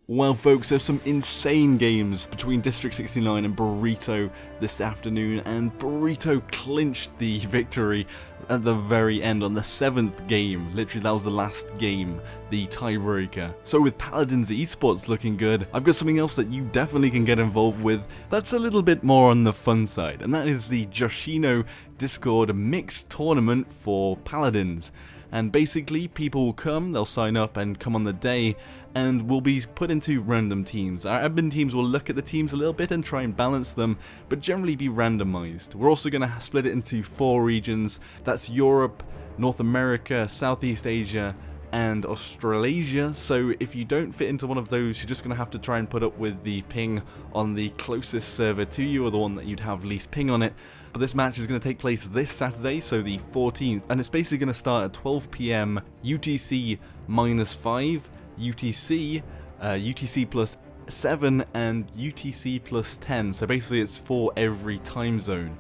Well folks, there's some insane games between District 69 and Burrito this afternoon, and Burrito clinched the victory at the very end on the 7th game. Literally that was the last game, the tiebreaker. So with Paladins esports looking good, I've got something else that you definitely can get involved with that's a little bit more on the fun side, and that is the Joshino Discord mixed tournament for Paladins. And basically people will come, they'll sign up and come on the day, and we'll be put into random teams. Our admin teams will look at the teams a little bit and try and balance them, but generally be randomized. We're also going to split it into 4 regions. That's Europe, North America, Southeast Asia, and Australasia. So if you don't fit into one of those, you're just going to have to try and put up with the ping on the closest server to you, or the one that you'd have least ping on it. But this match is going to take place this Saturday, so the 14th, and it's basically going to start at 12 PM UTC -5, UTC, UTC plus 7, and UTC plus 10. So basically it's for every time zone.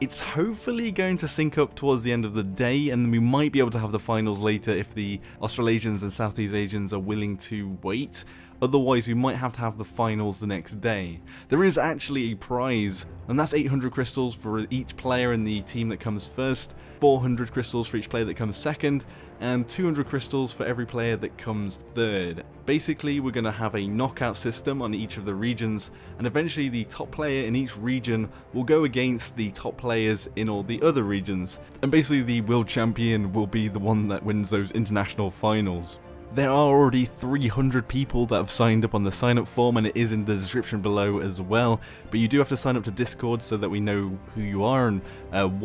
It's hopefully going to sync up towards the end of the day, and we might be able to have the finals later if the Australasians and Southeast Asians are willing to wait. Otherwise, we might have to have the finals the next day. There is actually a prize, and that's 800 crystals for each player in the team that comes first, 400 crystals for each player that comes second, and 200 crystals for every player that comes third. Basically, we're going to have a knockout system on each of the regions, and eventually the top player in each region will go against the top players in all the other regions. And basically the world champion will be the one that wins those international finals. There are already 300 people that have signed up on the sign up form, and it is in the description below as well, but you do have to sign up to Discord so that we know who you are and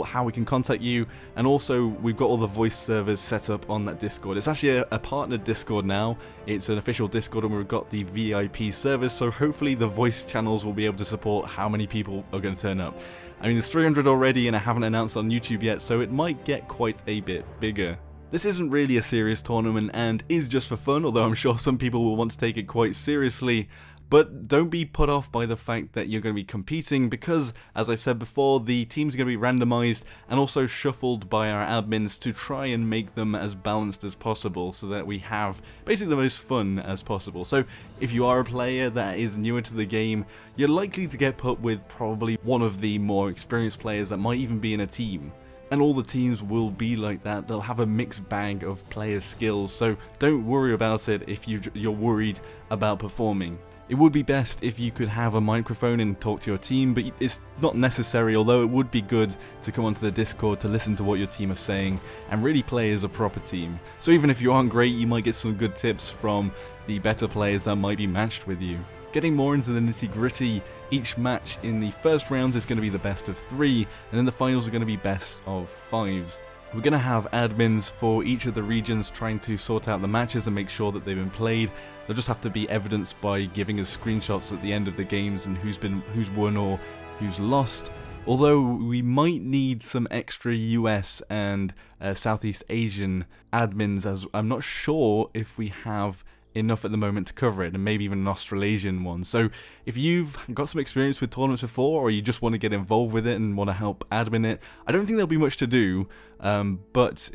how we can contact you. And also we've got all the voice servers set up on that Discord. It's actually a partnered Discord now. It's an official Discord, and we've got the VIP service, so hopefully the voice channels will be able to support how many people are going to turn up. I mean, there's 300 already and I haven't announced on YouTube yet, so it might get quite a bit bigger. This isn't really a serious tournament and is just for fun, although I'm sure some people will want to take it quite seriously. But don't be put off by the fact that you're going to be competing, because, as I've said before, the teams are going to be randomized and also shuffled by our admins to try and make them as balanced as possible so that we have basically the most fun as possible. So if you are a player that is newer to the game, you're likely to get put with probably one of the more experienced players that might even be in a team. And all the teams will be like that. They'll have a mixed bag of player skills, so don't worry about it if you're worried about performing. It would be best if you could have a microphone and talk to your team, but it's not necessary, although it would be good to come onto the Discord to listen to what your team are saying and really play as a proper team. So even if you aren't great, you might get some good tips from the better players that might be matched with you. Getting more into the nitty-gritty, each match in the first rounds is going to be the best of 3, and then the finals are going to be best of 5s. We're going to have admins for each of the regions trying to sort out the matches and make sure that they've been played. They'll just have to be evidenced by giving us screenshots at the end of the games and who's won or who's lost. Although we might need some extra US and Southeast Asian admins, as I'm not sure if we have enough at the moment to cover it, and maybe even an Australasian one. So if you've got some experience with tournaments before, or you just want to get involved with it and want to help admin it, I don't think there'll be much to do, but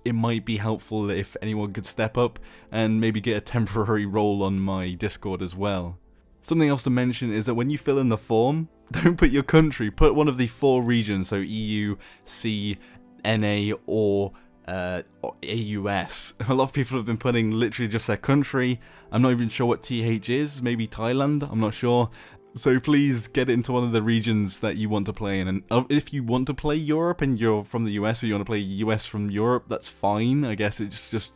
it might be helpful if anyone could step up and maybe get a temporary role on my Discord as well. Something else to mention is that when you fill in the form, don't put your country, put one of the 4 regions, so EU, C, NA, or AUS. A lot of people have been putting literally just their country. I'm not even sure what TH is, maybe Thailand, I'm not sure. So please get it into one of the regions that you want to play in. And if you want to play Europe and you're from the US, or you want to play US from Europe, that's fine. I guess it's just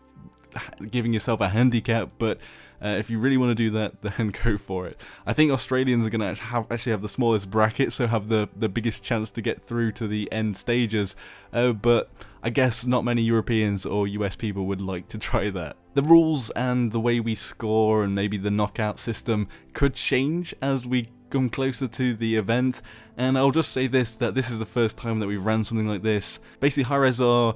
giving yourself a handicap, but if you really want to do that, then go for it. I think Australians are going to actually have the smallest bracket, so have the biggest chance to get through to the end stages, but I guess not many Europeans or US people would like to try that. The rules and the way we score and maybe the knockout system could change as we come closer to the event, and I'll just say this, that this is the first time that we've ran something like this. Basically, Hi-Rez are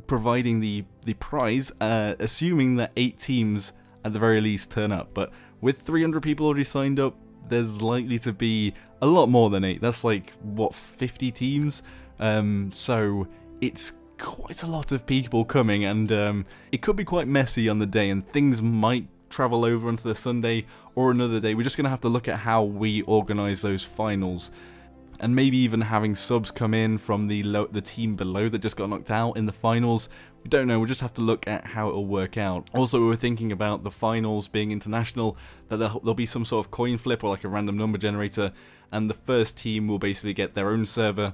providing the prize, assuming that 8 teams at the very least turn up, but with 300 people already signed up, there's likely to be a lot more than 8. That's like, what, 50 teams? So it's quite a lot of people coming, and it could be quite messy on the day, and things might travel over onto the Sunday or another day. We're just going to have to look at how we organise those finals. And maybe even having subs come in from the team below that just got knocked out in the finals. We don't know, we'll just have to look at how it'll work out. Also, we were thinking about the finals being international, that there'll be some sort of coin flip or like a random number generator, and the first team will basically get their own server.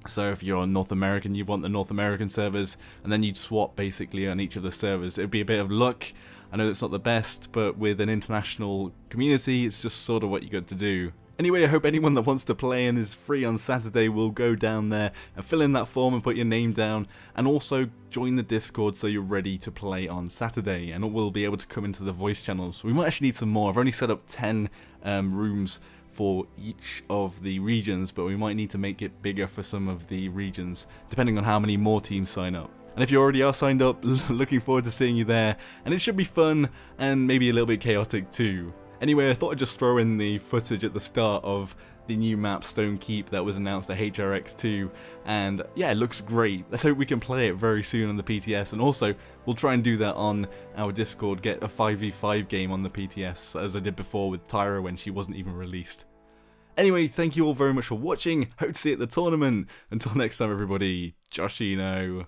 So if you're on North American, you want the North American servers, and then you'd swap basically on each of the servers. It'd be a bit of luck. I know it's not the best, but with an international community, it's just sort of what you got to do. Anyway, I hope anyone that wants to play and is free on Saturday will go down there and fill in that form and put your name down, and also join the Discord so you're ready to play on Saturday, and we'll be able to come into the voice channels. We might actually need some more. I've only set up 10 rooms for each of the regions, but we might need to make it bigger for some of the regions, depending on how many more teams sign up. And if you already are signed up, looking forward to seeing you there, and it should be fun and maybe a little bit chaotic too. Anyway, I thought I'd just throw in the footage at the start of the new map Stone Keep that was announced at HRX2, and yeah, it looks great. Let's hope we can play it very soon on the PTS, and also we'll try and do that on our Discord, get a 5v5 game on the PTS as I did before with Tyra when she wasn't even released. Anyway, thank you all very much for watching, hope to see you at the tournament. Until next time everybody, Joshino.